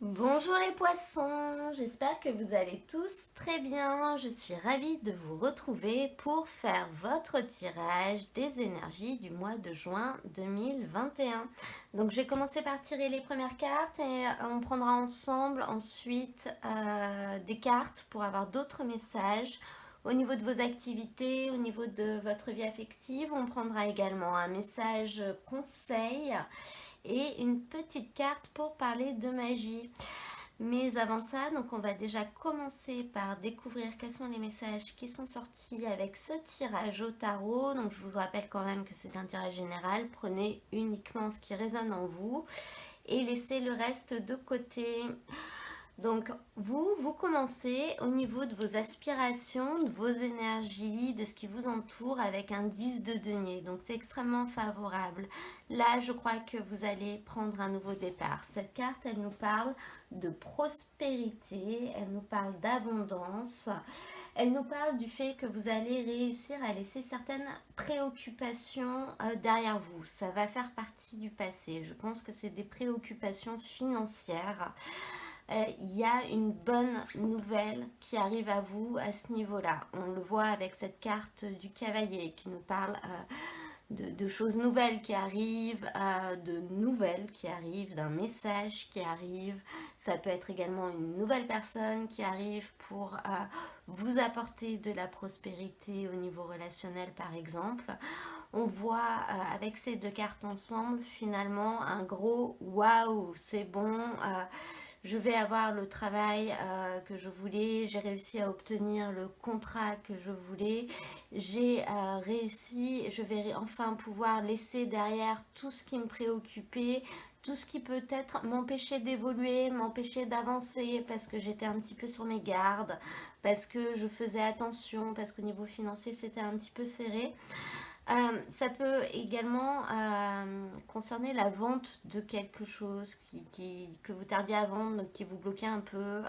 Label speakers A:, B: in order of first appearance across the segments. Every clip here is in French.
A: Bonjour les poissons, j'espère que vous allez tous très bien. Je suis ravie de vous retrouver pour faire votre tirage des énergies du mois de juin 2021. Donc je vais commencer par tirer les premières cartes et on prendra ensemble ensuite des cartes pour avoir d'autres messages. Au niveau de vos activités, au niveau de votre vie affective, on prendra également un message conseil et une petite carte pour parler de magie. Mais avant ça, donc on va déjà commencer par découvrir quels sont les messages qui sont sortis avec ce tirage au tarot. Donc je vous rappelle quand même que c'est un tirage général. Prenez uniquement ce qui résonne en vous et laissez le reste de côté. Donc vous commencez au niveau de vos aspirations, de vos énergies, de ce qui vous entoure avec un 10 de denier. Donc c'est extrêmement favorable. Là, je crois que vous allez prendre un nouveau départ. Cette carte, elle nous parle de prospérité, elle nous parle d'abondance, elle nous parle du fait que vous allez réussir à laisser certaines préoccupations derrière vous. Ça va faire partie du passé. Je pense que c'est des préoccupations financières. Il y a une bonne nouvelle qui arrive à vous à ce niveau-là. On le voit avec cette carte du cavalier qui nous parle de choses nouvelles qui arrivent, de nouvelles qui arrivent, d'un message qui arrive. Ça peut être également une nouvelle personne qui arrive pour vous apporter de la prospérité au niveau relationnel par exemple. On voit avec ces deux cartes ensemble finalement un gros waouh, c'est bon. Je vais avoir le travail que je voulais, j'ai réussi à obtenir le contrat que je voulais, j'ai réussi, je vais enfin pouvoir laisser derrière tout ce qui me préoccupait, tout ce qui peut-être m'empêchait d'évoluer, m'empêchait d'avancer parce que j'étais un petit peu sur mes gardes, parce que je faisais attention, parce qu'au niveau financier c'était un petit peu serré. Ça peut également concerner la vente de quelque chose que vous tardiez à vendre, qui vous bloquait un peu,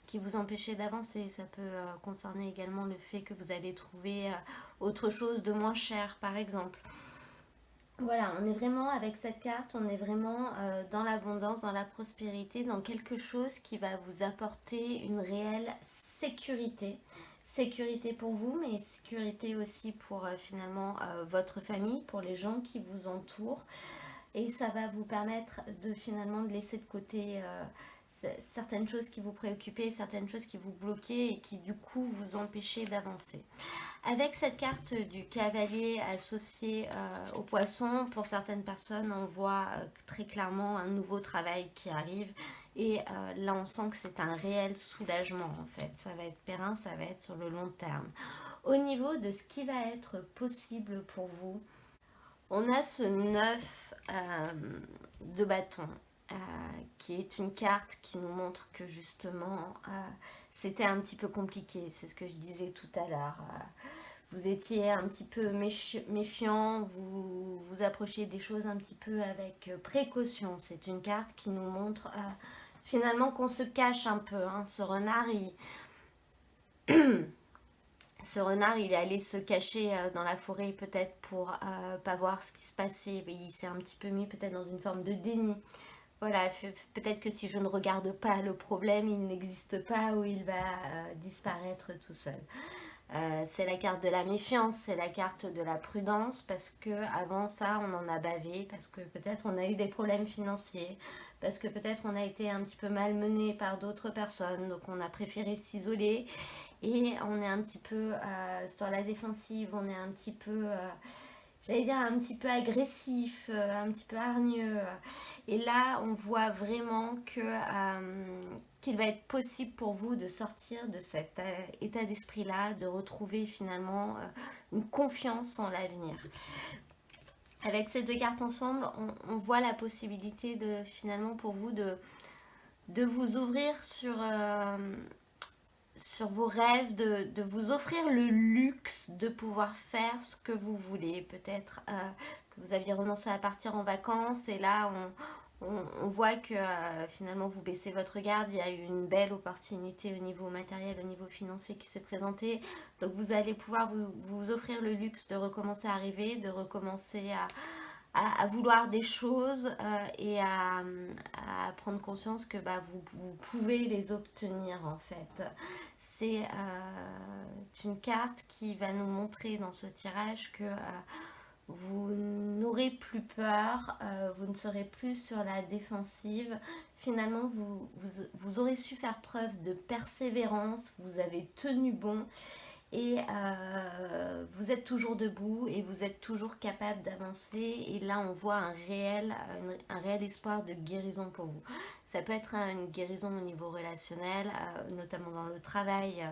A: qui vous empêchait d'avancer. Ça peut concerner également le fait que vous allez trouver autre chose de moins cher, par exemple. Voilà, on est vraiment avec cette carte, on est vraiment dans l'abondance, dans la prospérité, dans quelque chose qui va vous apporter une réelle sécurité. Sécurité pour vous, mais sécurité aussi pour finalement votre famille, pour les gens qui vous entourent. Et ça va vous permettre de finalement de laisser de côté certaines choses qui vous préoccupaient, certaines choses qui vous bloquaient et qui du coup vous empêchaient d'avancer. Avec cette carte du cavalier associée au poisson, pour certaines personnes, on voit très clairement un nouveau travail qui arrive. Et là, on sent que c'est un réel soulagement en fait. Ça va être périn, ça va être sur le long terme. Au niveau de ce qui va être possible pour vous, on a ce 9 de bâton, qui est une carte qui nous montre que justement c'était un petit peu compliqué. C'est ce que je disais tout à l'heure. Vous étiez un petit peu méfiant, vous approchiez des choses un petit peu avec précaution. C'est une carte qui nous montre finalement qu'on se cache un peu. Hein. Ce renard, il est allé se cacher dans la forêt peut-être pour pas voir ce qui se passait. Il s'est un petit peu mis peut-être dans une forme de déni. Voilà, peut-être que si je ne regarde pas le problème, il n'existe pas ou il va disparaître tout seul. C'est la carte de la méfiance, c'est la carte de la prudence parce que avant ça on en a bavé, parce que peut-être on a eu des problèmes financiers, parce que peut-être on a été un petit peu malmené par d'autres personnes, donc on a préféré s'isoler et on est un petit peu sur la défensive, on est un petit peu, j'allais dire un petit peu agressif, un petit peu hargneux. Et là, on voit vraiment que qu'il va être possible pour vous de sortir de cet état d'esprit-là, de retrouver finalement une confiance en l'avenir. Avec ces deux cartes ensemble, on voit la possibilité de finalement pour vous de vous ouvrir sur vos rêves, de vous offrir le luxe de pouvoir faire ce que vous voulez. Peut-être que vous aviez renoncé à partir en vacances et là on voit que finalement vous baissez votre garde. Il y a eu une belle opportunité au niveau matériel, au niveau financier qui s'est présentée. Donc vous allez pouvoir vous offrir le luxe de recommencer à rêver, de recommencer à vouloir des choses et à prendre conscience que vous pouvez les obtenir en fait. C'est une carte qui va nous montrer dans ce tirage que vous n'aurez plus peur, vous ne serez plus sur la défensive. Finalement, vous aurez su faire preuve de persévérance, vous avez tenu bon et vous êtes toujours debout et vous êtes toujours capable d'avancer. Et là, on voit un réel espoir de guérison pour vous. Ça peut être une guérison au niveau relationnel, notamment dans le travail.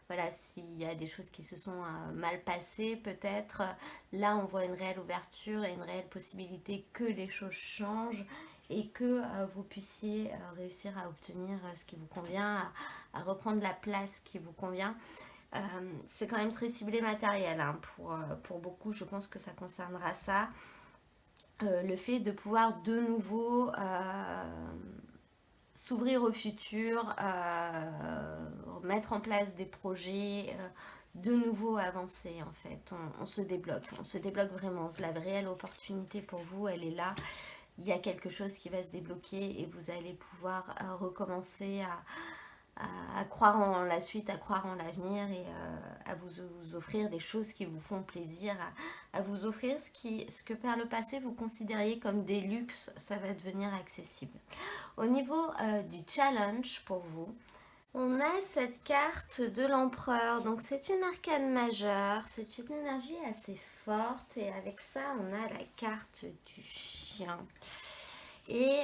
A: Voilà, s'il y a des choses qui se sont mal passées, peut-être, là on voit une réelle ouverture et une réelle possibilité que les choses changent et que vous puissiez réussir à obtenir ce qui vous convient, à reprendre la place qui vous convient. C'est quand même très ciblé matériel, hein, pour beaucoup, je pense que ça concernera ça. Le fait de pouvoir de nouveau s'ouvrir au futur, mettre en place des projets, de nouveau avancer en fait. On se débloque vraiment. La réelle opportunité pour vous, elle est là. Il y a quelque chose qui va se débloquer et vous allez pouvoir recommencer à croire en la suite, à croire en l'avenir et à vous offrir des choses qui vous font plaisir, à vous offrir ce que par le passé vous considériez comme des luxes, ça va devenir accessible. Au niveau du challenge pour vous, on a cette carte de l'empereur, donc c'est une arcane majeure, c'est une énergie assez forte et avec ça on a la carte du chien. Et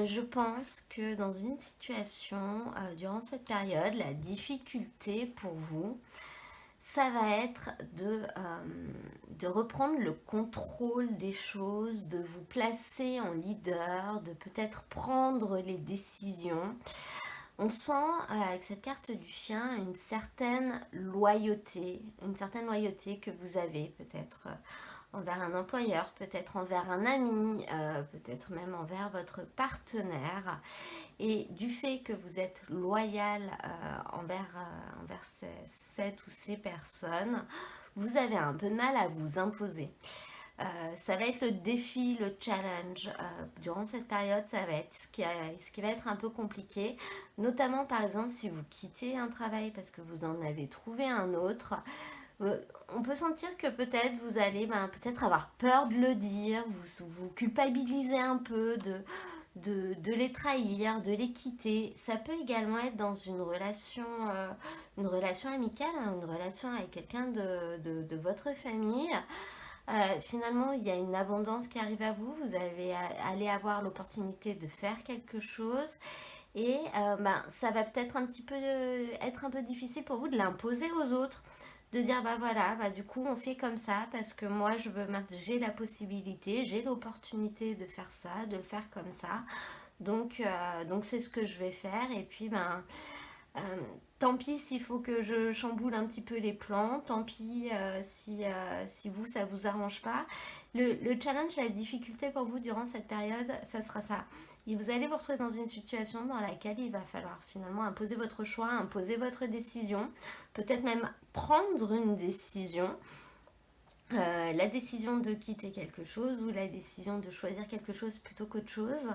A: je pense que dans une situation, durant cette période, la difficulté pour vous, ça va être de reprendre le contrôle des choses, de vous placer en leader, de peut-être prendre les décisions. On sent avec cette carte du chien une certaine loyauté que vous avez peut-être envers un employeur, peut-être envers un ami, peut-être même envers votre partenaire. Et du fait que vous êtes loyal envers cette ou ces personnes, vous avez un peu de mal à vous imposer. Ça va être le défi, le challenge. Durant cette période, ça va être ce qui va être un peu compliqué. Notamment, par exemple, si vous quittez un travail parce que vous en avez trouvé un autre. On peut sentir que peut-être vous allez peut-être avoir peur de le dire, vous culpabiliser un peu de les trahir, de les quitter. Ça peut également être dans une relation amicale, hein, une relation avec quelqu'un de votre famille. Finalement, il y a une abondance qui arrive à vous, vous allez avoir l'opportunité de faire quelque chose et ça va peut-être être un peu difficile pour vous de l'imposer aux autres, de dire voilà, du coup on fait comme ça parce que moi j'ai la possibilité, j'ai l'opportunité de faire ça, de le faire comme ça, donc c'est ce que je vais faire et puis euh, tant pis s'il faut que je chamboule un petit peu les plans, tant pis si vous, ça vous arrange pas. Le challenge, la difficulté pour vous durant cette période, ça sera ça. Et vous allez vous retrouver dans une situation dans laquelle il va falloir finalement imposer votre choix, imposer votre décision, peut-être même prendre une décision. La décision de quitter quelque chose ou la décision de choisir quelque chose plutôt qu'autre chose.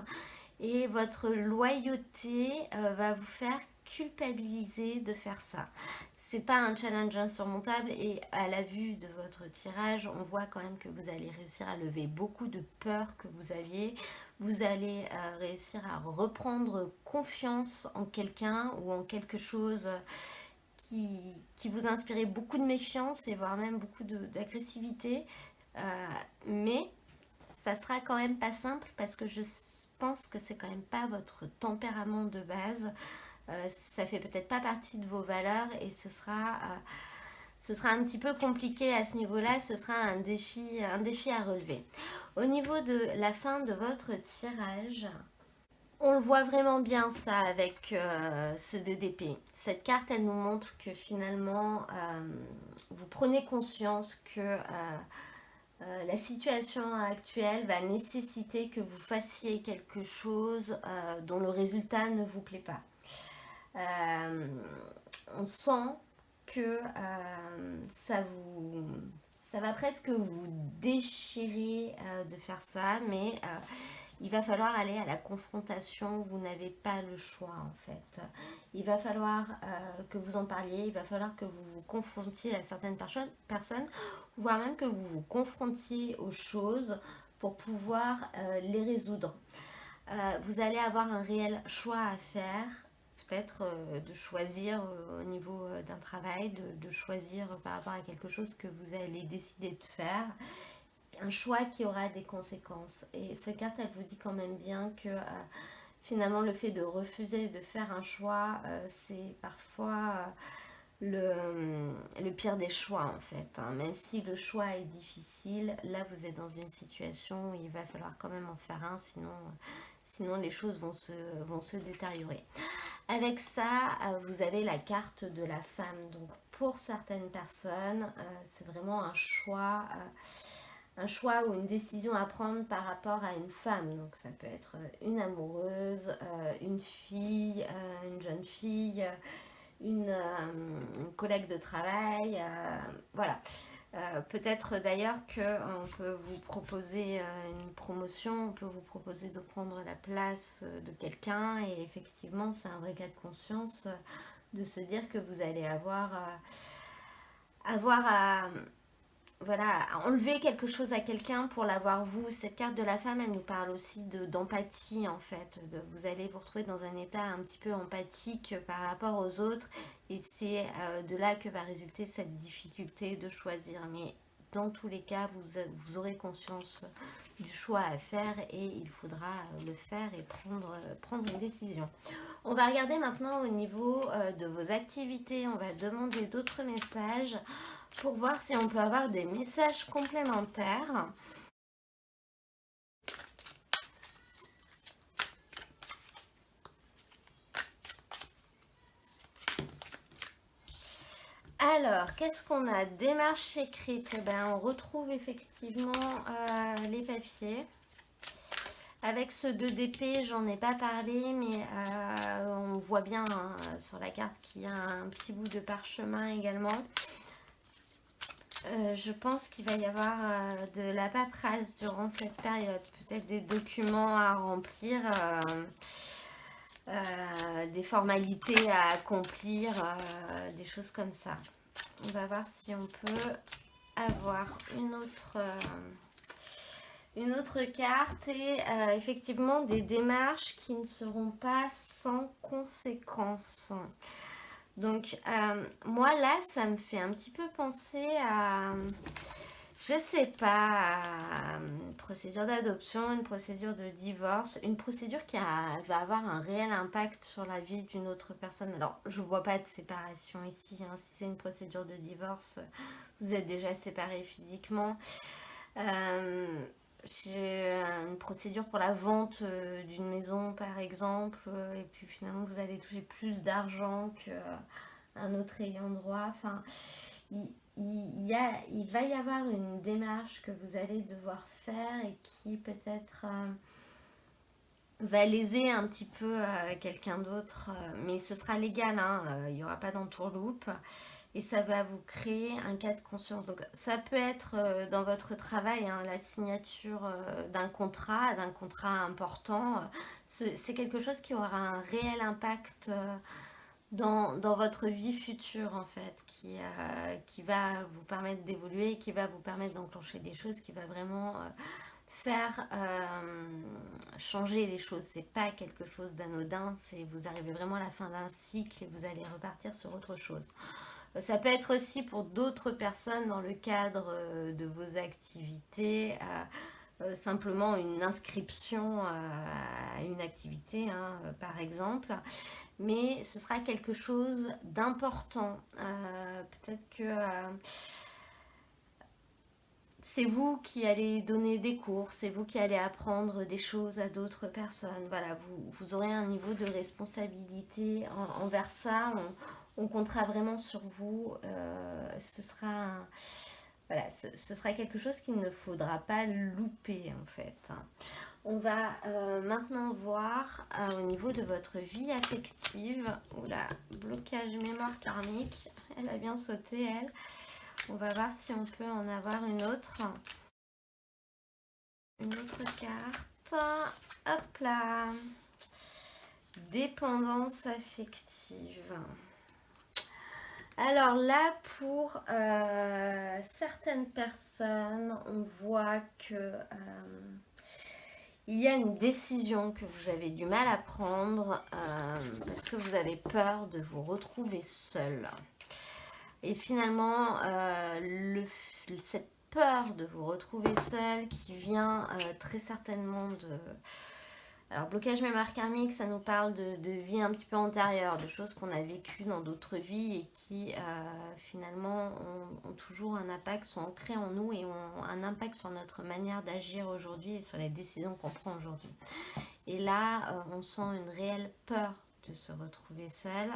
A: Et votre loyauté va vous faire culpabiliser de faire ça. C'est pas un challenge insurmontable et à la vue de votre tirage, on voit quand même que vous allez réussir à lever beaucoup de peurs que vous aviez. Vous allez réussir à reprendre confiance en quelqu'un ou en quelque chose qui vous inspirait beaucoup de méfiance et voire même beaucoup d'agressivité. Mais ça sera quand même pas simple parce que je pense que c'est quand même pas votre tempérament de base. Ça fait peut-être pas partie de vos valeurs et ce sera un petit peu compliqué à ce niveau-là. Ce sera un défi à relever. Au niveau de la fin de votre tirage, on le voit vraiment bien ça avec ce 2 d'épée. Cette carte, elle nous montre que finalement, vous prenez conscience que la situation actuelle va nécessiter que vous fassiez quelque chose dont le résultat ne vous plaît pas. On sent que ça va presque vous déchirer de faire ça, mais il va falloir aller à la confrontation, vous n'avez pas le choix en fait. Il va falloir que vous en parliez, il va falloir que vous vous confrontiez à certaines personnes, voire même que vous vous confrontiez aux choses pour pouvoir les résoudre. Vous allez avoir un réel choix à faire, peut-être de choisir au niveau d'un travail, de choisir par rapport à quelque chose que vous allez décider de faire, un choix qui aura des conséquences. Et cette carte, elle vous dit quand même bien que finalement, le fait de refuser de faire un choix, c'est parfois le pire des choix en fait. Hein. Même si le choix est difficile, là, vous êtes dans une situation où il va falloir quand même en faire un, sinon les choses vont se détériorer. Avec ça, vous avez la carte de la femme. Donc, pour certaines personnes, c'est vraiment un choix ou une décision à prendre par rapport à une femme. Donc ça peut être une amoureuse, une fille, une jeune fille, une collègue de travail, voilà. Peut-être d'ailleurs qu'on peut vous proposer une promotion, on peut vous proposer de prendre la place de quelqu'un et effectivement c'est un vrai cas de conscience de se dire que vous allez avoir à voilà, enlever quelque chose à quelqu'un pour l'avoir vous. Cette carte de la femme, elle nous parle aussi d'empathie en fait. Vous allez vous retrouver dans un état un petit peu empathique par rapport aux autres et c'est de là que va résulter cette difficulté de choisir. Mais dans tous les cas, vous aurez conscience du choix à faire et il faudra le faire et prendre une décision. On va regarder maintenant au niveau de vos activités. On va demander d'autres messages pour voir si on peut avoir des messages complémentaires. Alors, qu'est-ce qu'on a? Démarche écrite. Eh ben, on retrouve effectivement les papiers. Avec ce 2 d'épée, j'en ai pas parlé, mais on voit bien hein, sur la carte qu'il y a un petit bout de parchemin également. Je pense qu'il va y avoir de la paperasse durant cette période. Peut-être des documents à remplir, des formalités à accomplir, des choses comme ça. On va voir si on peut avoir une autre carte et effectivement des démarches qui ne seront pas sans conséquences. Donc moi là ça me fait un petit peu penser à, je sais pas, une procédure d'adoption, une procédure de divorce, une procédure qui va avoir un réel impact sur la vie d'une autre personne. Alors je vois pas de séparation ici, hein. Si c'est une procédure de divorce, vous êtes déjà séparés physiquement. J'ai une procédure pour la vente d'une maison par exemple et puis finalement vous allez toucher plus d'argent qu'un autre ayant droit. Enfin, il va y avoir une démarche que vous allez devoir faire et qui peut-être va léser un petit peu quelqu'un d'autre, mais ce sera légal, hein, il n'y aura pas d'entourloupe. Et ça va vous créer un cas de conscience. Donc ça peut être dans votre travail, hein, la signature d'un contrat important. C'est quelque chose qui aura un réel impact dans votre vie future en fait, qui va vous permettre d'évoluer, qui va vous permettre d'enclencher des choses, qui va vraiment faire changer les choses. C'est pas quelque chose d'anodin, c'est vous arrivez vraiment à la fin d'un cycle et vous allez repartir sur autre chose. Ça peut être aussi pour d'autres personnes dans le cadre de vos activités, simplement une inscription à une activité, hein, par exemple. Mais ce sera quelque chose d'important. Peut-être que c'est vous qui allez donner des cours, c'est vous qui allez apprendre des choses à d'autres personnes. Voilà, vous aurez un niveau de responsabilité envers ça. On comptera vraiment sur vous. Ce sera quelque chose qu'il ne faudra pas louper en fait. On va maintenant voir au niveau de votre vie affective. Oula, blocage mémoire karmique. Elle a bien sauté, elle. On va voir si on peut en avoir une autre. Une autre carte. Hop là. Dépendance affective. Alors là, pour certaines personnes, on voit que il y a une décision que vous avez du mal à prendre parce que vous avez peur de vous retrouver seul. Et finalement, cette peur de vous retrouver seul qui vient très certainement de... Alors, blocage mémoire karmique, ça nous parle de vie un petit peu antérieure, de choses qu'on a vécues dans d'autres vies et qui finalement ont toujours un impact, sont ancrées en nous et ont un impact sur notre manière d'agir aujourd'hui et sur les décisions qu'on prend aujourd'hui. Et là, on sent une réelle peur de se retrouver seul.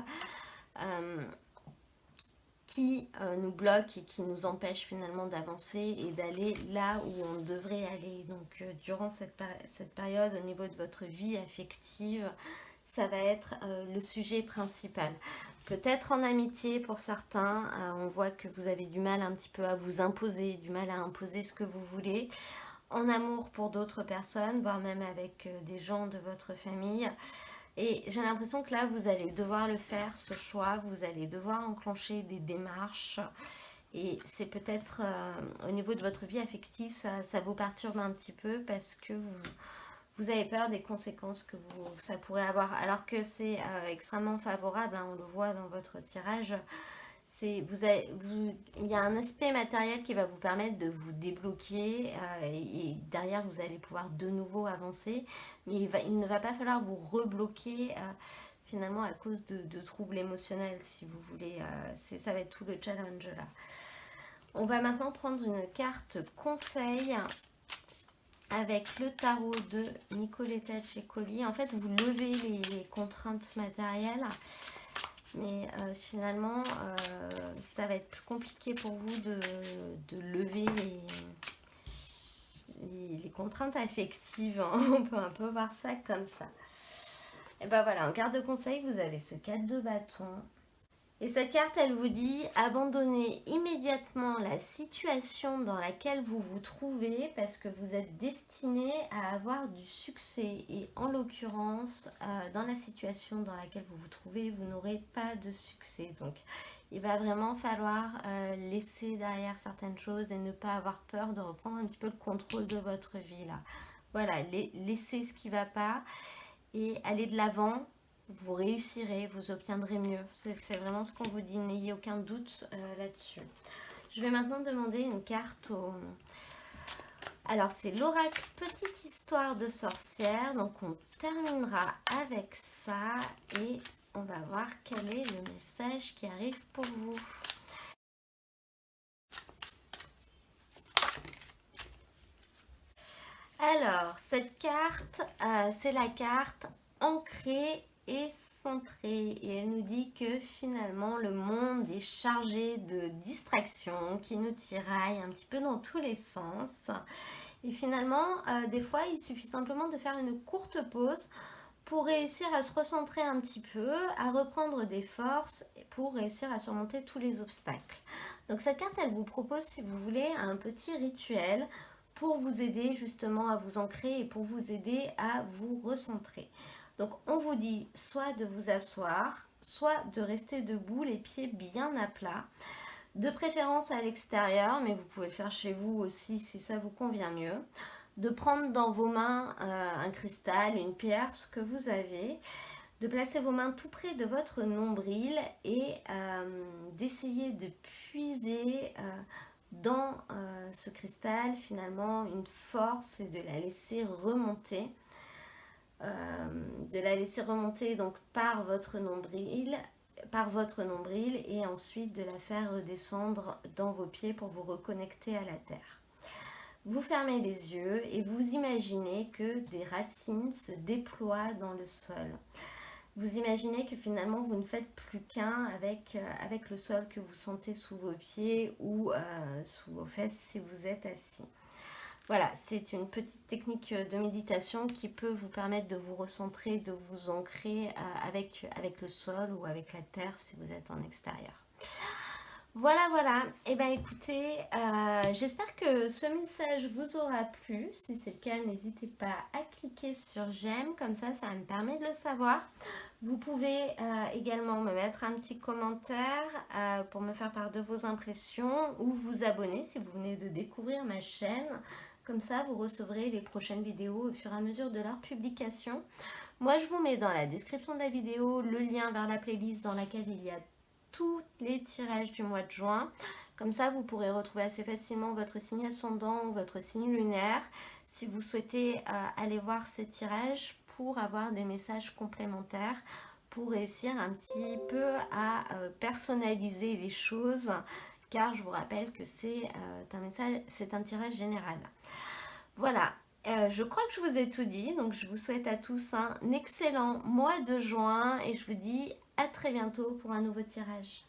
A: Qui nous bloque et qui nous empêche finalement d'avancer et d'aller là où on devrait aller. Donc durant cette période, au niveau de votre vie affective, ça va être le sujet principal. Peut-être en amitié pour certains, on voit que vous avez du mal un petit peu à vous imposer, du mal à imposer ce que vous voulez. En amour pour d'autres personnes, voire même avec des gens de votre famille. Et j'ai l'impression que là, vous allez devoir le faire, ce choix. Vous allez devoir enclencher des démarches. Et c'est peut-être au niveau de votre vie affective, ça vous perturbe un petit peu parce que vous avez peur des conséquences que ça pourrait avoir. Alors que c'est extrêmement favorable, hein, on le voit dans votre tirage. Il y a un aspect matériel qui va vous permettre de vous débloquer et derrière vous allez pouvoir de nouveau avancer, mais il ne va pas falloir vous rebloquer finalement à cause de troubles émotionnels si vous voulez. Ça va être tout le challenge là. On va maintenant prendre une carte conseil avec le tarot de Nicoletta Ceccoli. En fait, vous levez les contraintes matérielles. Mais finalement, ça va être plus compliqué pour vous de lever les contraintes affectives. Hein. On peut un peu voir ça comme ça. Et ben voilà, en carte de conseil, vous avez ce 4 de bâton. Et cette carte, elle vous dit abandonnez immédiatement la situation dans laquelle vous vous trouvez parce que vous êtes destiné à avoir du succès. Et en l'occurrence, dans la situation dans laquelle vous vous trouvez, vous n'aurez pas de succès. Donc, il va vraiment falloir laisser derrière certaines choses et ne pas avoir peur de reprendre un petit peu le contrôle de votre vie là. Voilà, laissez ce qui ne va pas et aller de l'avant. Vous réussirez, vous obtiendrez mieux. C'est vraiment ce qu'on vous dit, n'ayez aucun doute là-dessus. Je vais maintenant demander une carte au... Alors, c'est l'oracle Petite Histoire de Sorcière. Donc, on terminera avec ça et on va voir quel est le message qui arrive pour vous. Alors, cette carte, c'est la carte ancrée et centrée et elle nous dit que finalement le monde est chargé de distractions qui nous tiraillent un petit peu dans tous les sens et finalement des fois il suffit simplement de faire une courte pause pour réussir à se recentrer un petit peu, à reprendre des forces pour réussir à surmonter tous les obstacles. Donc cette carte elle vous propose, si vous voulez, un petit rituel pour vous aider justement à vous ancrer et pour vous aider à vous recentrer. Donc on vous dit soit de vous asseoir, soit de rester debout, les pieds bien à plat, de préférence à l'extérieur, mais vous pouvez le faire chez vous aussi si ça vous convient mieux. De prendre dans vos mains un cristal, une pierre, ce que vous avez, de placer vos mains tout près de votre nombril et d'essayer de puiser dans ce cristal finalement une force et de la laisser remonter. Donc par votre nombril et ensuite de la faire redescendre dans vos pieds pour vous reconnecter à la terre. Vous fermez les yeux et vous imaginez que des racines se déploient dans le sol. Vous imaginez que finalement vous ne faites plus qu'un avec le sol que vous sentez sous vos pieds ou sous vos fesses si vous êtes assis. Voilà, c'est une petite technique de méditation qui peut vous permettre de vous recentrer, de vous ancrer avec le sol ou avec la terre si vous êtes en extérieur. Voilà, voilà. Eh bien, écoutez, j'espère que ce message vous aura plu. Si c'est le cas, n'hésitez pas à cliquer sur j'aime, comme ça me permet de le savoir. Vous pouvez également me mettre un petit commentaire pour me faire part de vos impressions ou vous abonner si vous venez de découvrir ma chaîne. Comme ça, vous recevrez les prochaines vidéos au fur et à mesure de leur publication. Moi, je vous mets dans la description de la vidéo le lien vers la playlist dans laquelle il y a tous les tirages du mois de juin. Comme ça, vous pourrez retrouver assez facilement votre signe ascendant ou votre signe lunaire si vous souhaitez aller voir ces tirages pour avoir des messages complémentaires, pour réussir un petit peu à personnaliser les choses, car je vous rappelle que c'est un tirage général. Voilà, je crois que je vous ai tout dit, donc je vous souhaite à tous un excellent mois de juin et je vous dis à très bientôt pour un nouveau tirage.